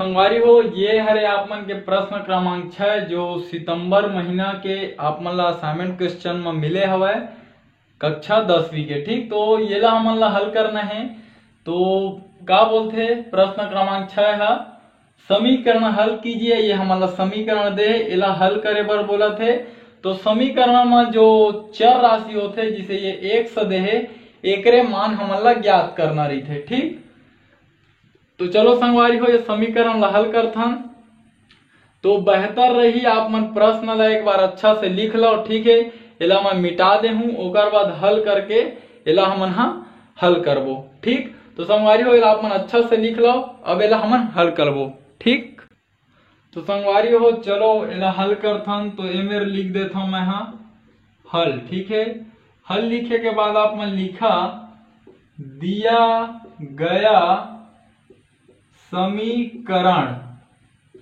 संगवारी हो, ये हरे आप मन के प्रश्न क्रमांक 6 जो सितंबर महीना के आप मन ला असाइनमेंट क्वेश्चन में मिले हवय कक्षा 10वीं के। ठीक, तो ये ला हमन ला हल करना है। तो का बोलते प्रश्न क्रमांक 6 है समीकरण हल कीजिए। ये हमन ला समीकरण दे एला हल करे बर बोला थे। तो समीकरण में जो चर राशि होते जिसे ये एक सदे है एकरे मान हमन ला ज्ञात करना रही थे। ठीक, तो चलो संगवारी हो ये समीकरण ला हल करथन। तो बेहतर रही आप मन प्रश्न ला एक बार अच्छा से लिख लो। ठीक है, एला मैं मिटा दे हूं, ओकर बाद हल करके एला हमन हल करबो। ठीक, तो संगवारी हो एला आप मन अच्छा से लिख लो। अब एला हमन हल करबो। ठीक, तो संगवारी हो चलो एला हल करथन। तो ए मेरे लिख देता हूं मैं हल। ठीक है, हल लिखे के बाद आप मन लिखा दिया गया समीकरण।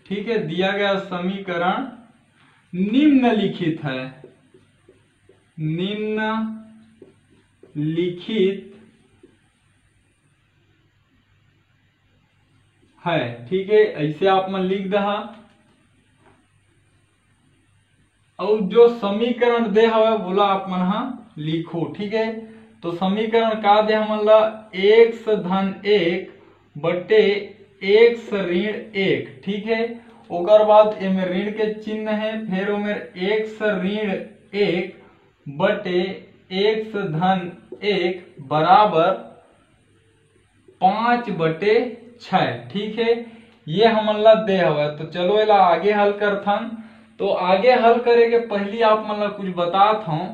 ठीक है, दिया गया समीकरण निम्नलिखित है। निम्नलिखित है। ठीक है, ऐसे आप मन लिख दहा। और जो समीकरण दे हवे बोला आप मन लिखो। ठीक है, तो समीकरण का दे हमन ला x धन 1 बटे x ऋण 1। ठीक है, ओकर बाद एमे ऋण के चिन्ह है, फिर ओमे x ऋण 1 बटे x धन 1 बराबर 5 बटे 6। ठीक है, ये हमन ला दे हवे। तो चलो एला आगे हल करथन। तो आगे हल करे के पहले आप मन ला कुछ बातात हूं।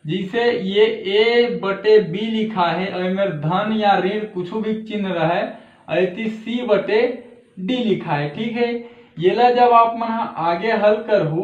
जैसे ये a बटे b लिखा है और मेरे धन या ऋण कुछ भी चिन्ह रहे, ऐती c बटे d लिखा है। ठीक है, ये ला जब आप मन आगे हल करहु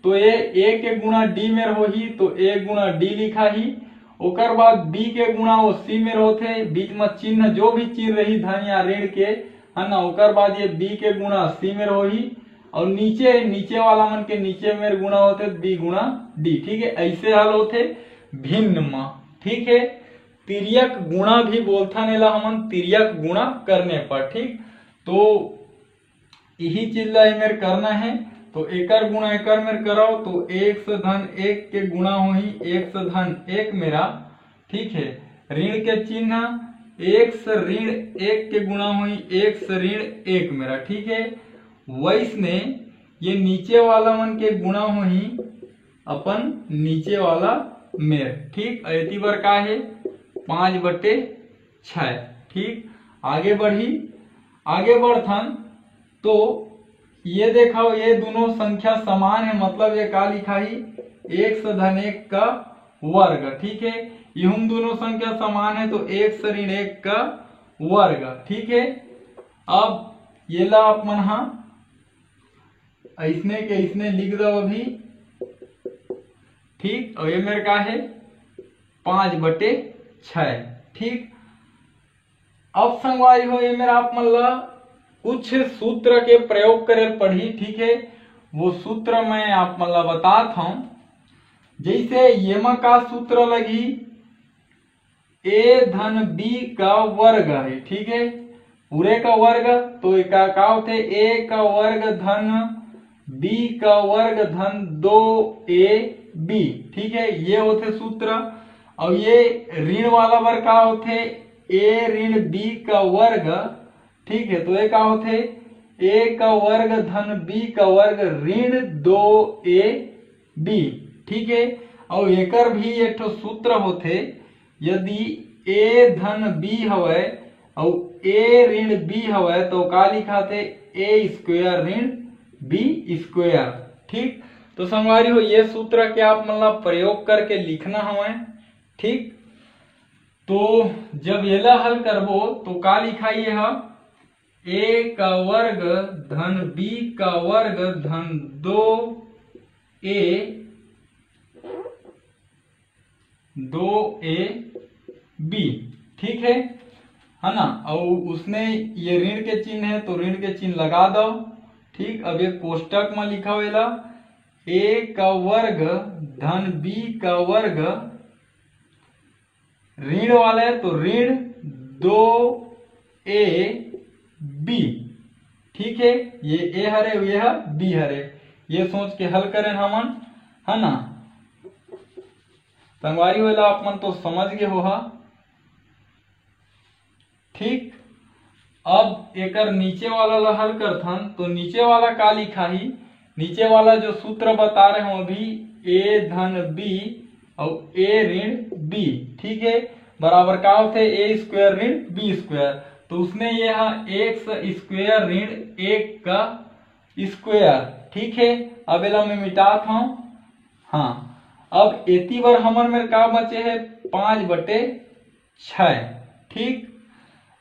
तो ये a के गुणा d में होही, तो a गुणा d लिखा ही। ओकर बाद b के गुणा वो c में होते, बीच में चिन्ह जो भी चिन्ह रही धन या ऋण के है ना। ओकर बाद ये b के गुणा c में होही और नीचे वाला मन के नीचे में गुणा होते b गुणा d। ठीक है, ऐसे हल होते भिन्न में। ठीक है, तिर्यक गुणा भी बोलथन एला हमन तिर्यक गुणा करने पर। ठीक, तो यही चीज ला मेरे करना है। तो एकर गुणा एकर मेरे करो तो x धन 1 के गुणा होही x धन 1 मेरा। ठीक है, ऋण के चिन्ह x ऋण 1 के गुणा होही x ऋण 1 मेरा। ठीक है, वैसने ये नीचे वाला मन के गुणा होही अपन नीचे वाला मेर। ठीक, ऐती बार का है 5 बटे 6। ठीक, आगे बढ़थन। तो ये देखो ये दोनों संख्या समान है, मतलब ये का लिखा ही x धन 1 का वर्ग। ठीक है, यह दोनों संख्या समान है तो x ऋण 1 का वर्ग। ठीक है, अब ये ला आप मन ऐसने के ऐसने लिख दो अभी। ठीक, और ये मेरे का है 5 बटे 6। ठीक, अब संगवारी हो ये मेरा आप मन ला कुछ सूत्र के प्रयोग करे पढ़ी। ठीक है, वो सूत्र मैं आप मन ला बताता हूं। जैसे ये में का सूत्र लगी a धन b का वर्ग है। ठीक है, पूरे का वर्ग तो का होते a का वर्ग धन b का वर्ग धन 2ab। ठीक है, ये होते सूत्र। और ये ऋण वाला वर्ग का होते a ऋण b का वर्ग। ठीक है, तो ये का होते a का वर्ग धन b का वर्ग ऋण 2ab। ठीक है, और एकर भी एक ठो सूत्र होते यदि a धन b हवे और a ऋण b हवे तो का लिखाते a स्क्वायर ऋण b स्क्वायर। ठीक, तो संगवारी हो ये सूत्र के आप मतलब प्रयोग करके लिखना हवे। ठीक, तो जब ये ला हल करबो तो का लिखाई है a का वर्ग धन b का वर्ग धन 2ab। ठीक है ना। और उसने ये ऋण के चिन्ह है तो ऋण के चिन्ह लगा दो। ठीक, अब एक कोष्टक में लिखा हुआ a का वर्ग धन b का वर्ग ऋण वाला है तो ऋण 2ab। ठीक है, ये ए हरे ये है बी हरे, ये सोच के हल करें हमन, है ना। संगवारी वाला आप मन तो समझ गए हो हा। ठीक, अब एकर नीचे वाला ला हल करथन तो नीचे वाला का लिखा ही, नीचे वाला जो सूत्र बता रहे हो अभी, ए धन बी और ए ऋण बी, ठीक है, बराबर का होते ए स्क्वायर ऋण बी स्क्वायर। तो उसने यह एक्स स्क्वायर ऋण 1 का स्क्वायर, ठीक है। अब एला मैं मिटात हूं, हाँ। अब एती बार हमर में का बचे है 5/6, ठीक।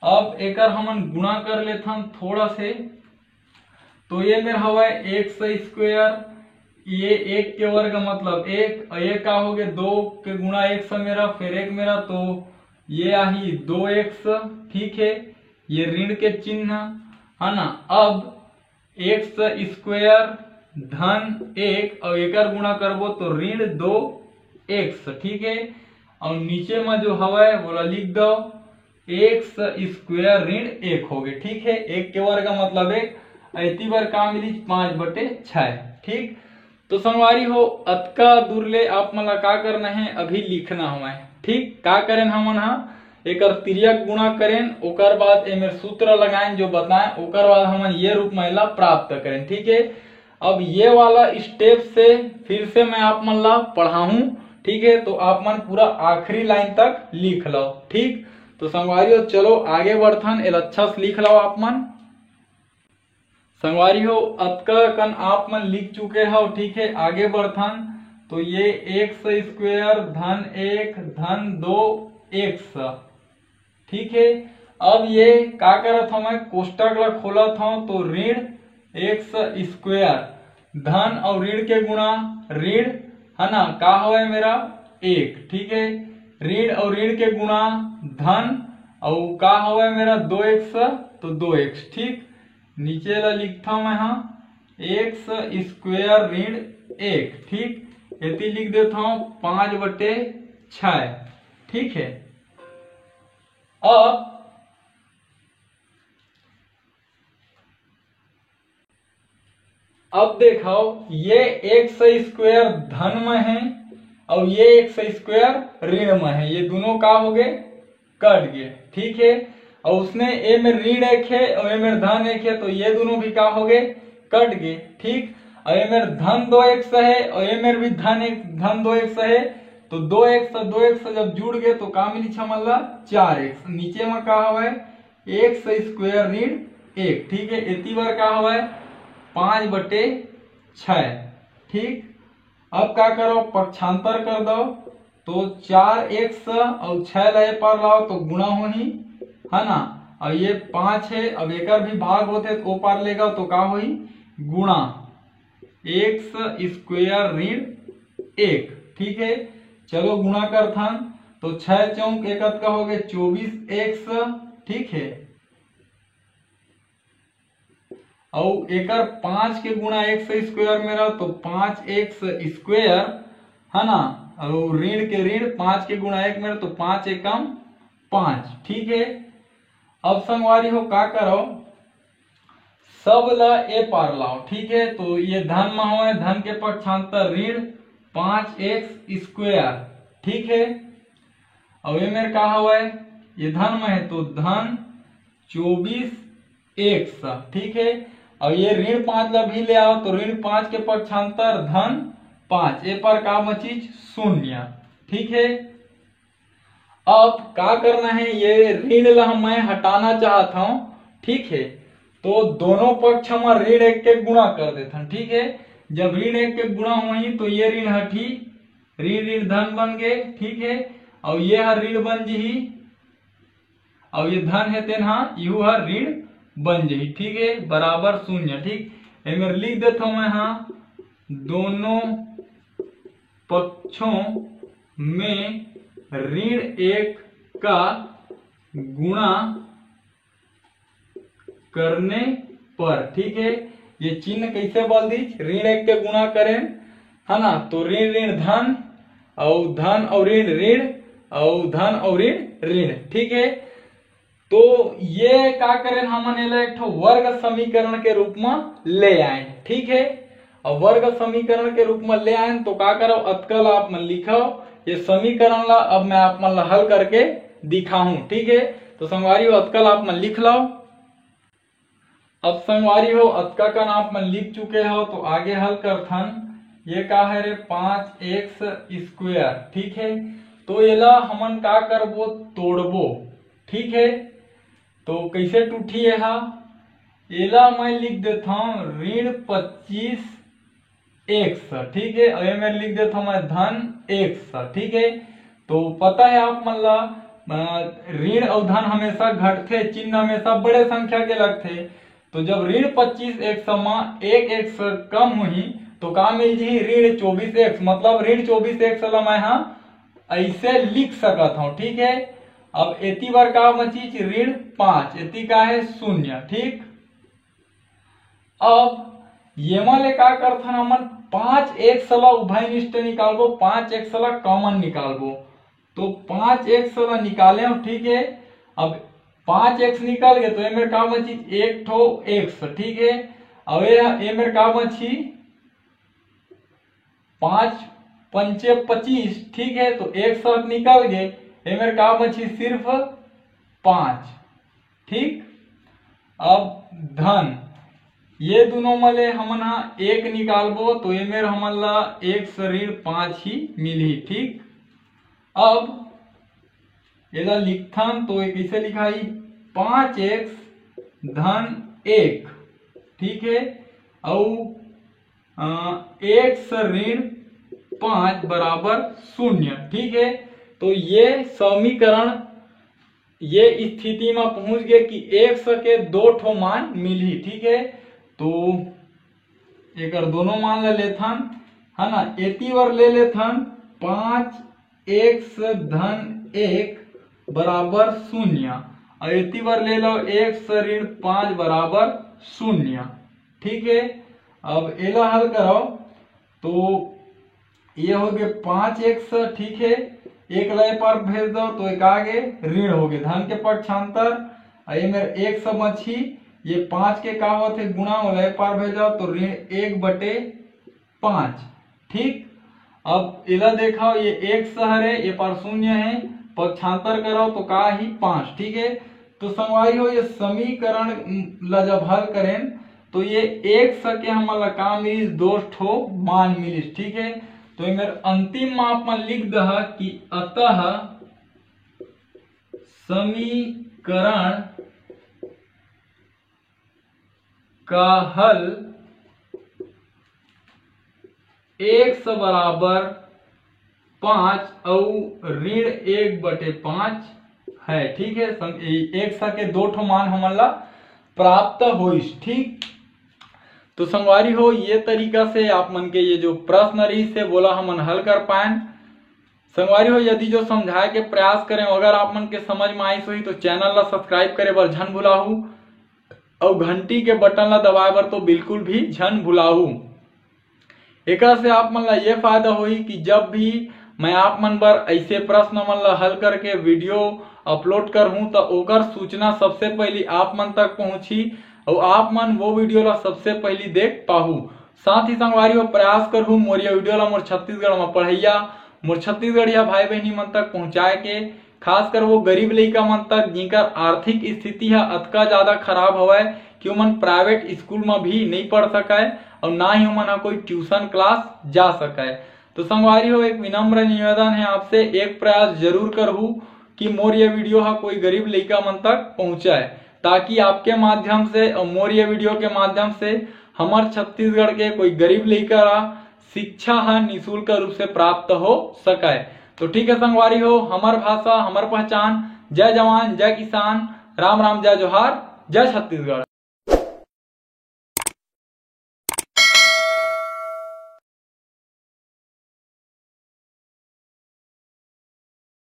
अब एकर हमन गुणा कर लेथन थोड़ा से, तो ये मेरा हवा एक्स स्क्वायर, ये 1 के वर्ग मतलब 1, ये का हो गया 2 के गुणा 1 से मेरा, फिर 1 मेरा, तो ये आही 2x, ठीक है। ये ऋण के चिन्ह, है ना। अब एक्स स्क्वायर धन 1 और एकर गुणा करबो तो ऋण 2x, ठीक है। और नीचे में जो हवा है बोला लिख दो एक्स स्क्वायर ऋण 1 हो गए, ठीक है। 1 के वर्ग का मतलब 1, ऐती बार का मिली 5/6, ठीक। तो संगवारी हो अतका दूर ले आप मन का करना है, अभी लिखना हुआ है, ठीक। का करें हमन हा एकर तिर्यक गुणा करें, ओकर बाद एमें सूत्र लगाएं जो बताएं, ओकर बाद हमन ये रूप में ला प्राप्त करें, ठीक है। अब ये वाला स्टेप से फिर से मैं आप मन ला पढ़ाऊं, ठीक है। तो आप मन पूरा आखिरी लाइन तक लिख लो, ठीक। तो संगवारी हो चलो आगे बढ़थन, एल अच्छा से लिख लो आप मन। संगवारी हो अतका कन आप मन लिख चुके हो, ठीक है। आगे बढ़थन, तो ये एक्स स्क्वायर धन 1 धन 2x, ठीक है। अब ये का करत हूं मैं कोष्टक ला खोलत हूं, तो ऋण एक्स स्क्वायर धन और ऋण के गुणा ऋण, है ना, का हो मेरा 1, ठीक है। ऋण और ऋण के गुणा धन और का हो मेरा 2x, तो 2x, ठीक। नीचे ला लिखता हूं मैं, हाँ, एक्स स्क्वायर ऋण 1, ठीक। इतनी लिख देता हूं 5/6, ठीक है। अब देखो ये एक्स स्क्वायर धन में है और ये एक्स स्क्वायर ऋण में है, ये दोनों का हो गए कट गए, ठीक है। और उसने ए में ऋण 1 है और ए में धन 1 है, तो ये दोनों भी का हो गए कट गए, ठीक। और ए में धन 2x है और ए में भी धन 2x है, तो 2x और 2x जब जुड़ गए तो का मिली छमल्ला 4x। नीचे में का हुआ है एक्स स्क्वायर ऋण 1, ठीक है। इतनी बार का हुआ है 5/6, ठीक। अब क्या करो पक्षांतर कर दो, तो 4x और 6 लाए पर लाओ तो गुणा हो ही, है ना। और ये 5 है, अब एक भी भाग होते तो पार लेगा तो का हो गुणा एक्स स्क्वायर ऋण 1, ठीक है। चलो गुणा कर थन, तो 6 चौक 1 का हो गया 24x, ठीक है। और एकर 5 के गुणा एक्स स्क्वायर मेरा, तो 5x स्क्वायर, है ना। और ऋण के ऋण 5 के गुणा 1 मेरा, तो 5 एकम 5, ठीक है। अब संगवारी हो का करो सब ला ए पार लाओ, ठीक है। तो ये धन में हो, धन के पक्षांतर ऋण 5x स्क्वायर, ठीक है। और ये मेरे का हुआ है ये धन में है, तो धन 24x, ठीक है। और ये ऋण 5 ला भी ले आओ, तो ऋण 5 के पक्षांतर धन 5, ए पर का बचीज 0, ठीक है। अब क्या करना है, ये ऋण ला मैं हटाना चाहता हूं, ठीक है। तो दोनों पक्ष हम ऋण 1 के गुणा कर देते हैं, ठीक है। जब ऋण 1 के गुणा हुई तो ये ऋण हटी, ऋण ऋण धन बन गए, ठीक है। और ये हर ऋण बन जी, और ये धन है तेना यू हर ऋण बन जी, ठीक है, बराबर 0, ठीक। एमें लिख देता हूं मैं, हाँ, दोनों पक्षों में ऋण 1 का गुणा करने पर, ठीक है। ये चिन्ह कैसे बोल दी, ऋण 1 के गुणा करें, है ना, तो ऋण ऋण धन और ऋण ऋण और धन और ऋण ऋण, ठीक है। तो ये का करें हमन एला एक ठो वर्ग समीकरण के रूप में ले आए। ठीक है, और वर्ग समीकरण के रूप में ले आए तो का करो अतकल आप मन लिखो ये समीकरण ला अब मैं आप मन ला हल करके दिखाऊं। ठीक है, तो संगवारी हो अतकल आप मन लिख लो। अब संगवारी हो अतका का आप मन लिख चुके हो तो आगे हल करथन। ये का है रे 5x²। ठीक है, तो एला हमन का करबो तोड़बो। ठीक है, तो कैसे टूटी है एला मैं लिख देता हूं ऋण 25x। ठीक है, और मैं लिख देता हूं मैं धन x। ठीक है, तो पता है आप मन ला ऋण और धन हमेशा घटते, चिन्ह हमेशा बड़े संख्या के लगते। तो जब ऋण 25x में 1x कम हुई तो का मिल जी ऋण 24x, मतलब ऋण 24x ला मैं ऐसे लिख सकता हूं। ठीक है, अब एती बार का बची ऋण 5, एती का है 0। ठीक, अब ये ले का करथन हमन 5x ला उभयनिष्ठ निकालबो, 5x ला कॉमन निकालबो। तो 5x ला निकाले। ठीक है, अब 5x निकाल गए तो एमेर का बची एक ठो x। ठीक है, अब एमेर का बची 5 पंचे 25। ठीक है, तो एक साथ निकाल गए एमेर का बची सिर्फ 5। ठीक, अब धन ये दोनों मले हमन एक निकालबो तो एमेर हमन ला 1 से ऋण 5 ही मिली। ठीक, अब एला लिखथन तो कैसे लिखाई 5x धन 1। ठीक है, और 1 से ऋण 5 बराबर 0। ठीक है, तो ये समीकरण ये स्थिति में पहुंच गए कि x के 2 ठो मान मिली। ठीक है, तो एक दोनों मान ले लेथन है ना, एती बार ले लेथन 5x धन 1 बराबर 0 और एती बार ले लो 1 से ऋण 5 बराबर 0। ठीक है, अब एला हल करो तो ये हो गए 5x। ठीक है, एक लय पर भेज दो तो एक आगे ऋण हो गए धन के पक्षांतर। मेरे 1 से बची ये 5 के का होते गुणा लय पर भेजो तो ऋण 1/5। ठीक, अब इला देखो ये 1 शहर है, ये पर 0 है, पक्षांतर करो तो का ही 5। ठीक है, तो संगवारी हो ये समीकरण ला जब हल करें तो ये 1 सके हमारा का मिली 2 ठो मान मिली। ठीक है, तो ये मेरे अंतिम माप में लिख दह कि अतः समीकरण का हल x बराबर 5 और ऋण 1/5 है। ठीक है, एक के 2 ठो मान हमला प्राप्त होइस। ठीक, तो संगवारी हो ये तरीका से आप मन के ये जो प्रश्न रही से बोला हमन हल कर पाए। संगवारी हो यदि जो समझाए के प्रयास करें अगर आप मन के समझ में आई सही तो चैनल ला सब्सक्राइब करे बर झन भुलाहू और घंटी के बटन ला दबाए बर तो बिल्कुल भी झन भुलाहू। एक से आप मन ला ये फायदा होई कि जब भी मैं आप मन बर ऐसे प्रश्न मन ला हल करके वीडियो अपलोड करहूं तो ओकर सूचना सबसे पहले आप मन तक पहुंची और आप मन वो वीडियो ला सबसे पहले देख पाहू। साथ ही संगवारी हो प्रयास करहूं मोर ये वीडियो ला मोर छत्तीसगढ़ में पढ़ैया मोर छत्तीसगढ़िया भाई बहनी मन तक पहुंचाए के, खासकर वो गरीब लइका मन तक जिनकर आर्थिक स्थिति है अतका ज्यादा खराब हवय कि ओमन प्राइवेट स्कूल में भी नहीं पढ़ सके और ना ही ओमन कोई ट्यूशन क्लास जा सके। तो संगवारी हो एक विनम्र निवेदन है आपसे, एक प्रयास जरूर करहू कि मोर ये वीडियो हा कोई गरीब लइका मन तक पहुंचाए ताकि आपके माध्यम से और मोर ये वीडियो के माध्यम से हमार छत्तीसगढ़ के कोई गरीब लइका शिक्षा है निःशुल्क रूप से प्राप्त हो सके। तो ठीक है संगवारी हो, हमार भाषा हमार पहचान। जय जवान जय किसान, राम राम जय जोहार, जय छत्तीसगढ़।